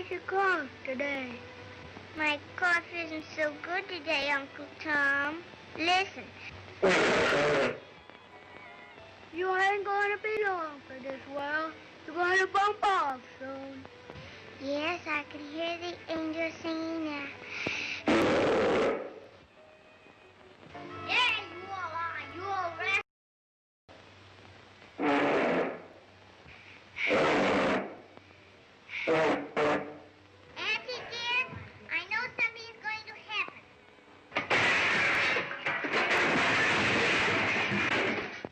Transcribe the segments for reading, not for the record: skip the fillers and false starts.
your cough today? My cough isn't so good today, Uncle Tom. Listen. You ain't going to be long for this world. You're going to bump off soon. Yes, I can hear the angels singing now. There you all are, you old rascal. Auntie dear, I know something is going to happen.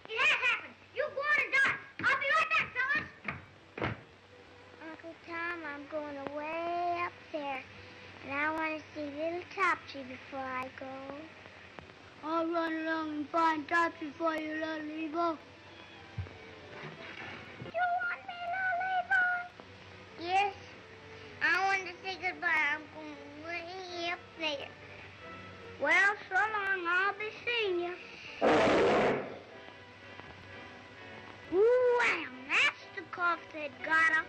It has happened. You go on and die. I'll be right back, fellas. Uncle Tom, I'm going way up there, and I want to see little Topsy before I go. I'll run along and find Topsy for you, little Evil. You want me, little Evil? Yes. I want to say goodbye. I'm going way up there. Well, so long. I'll be seeing you. Well, that's the cough that got him.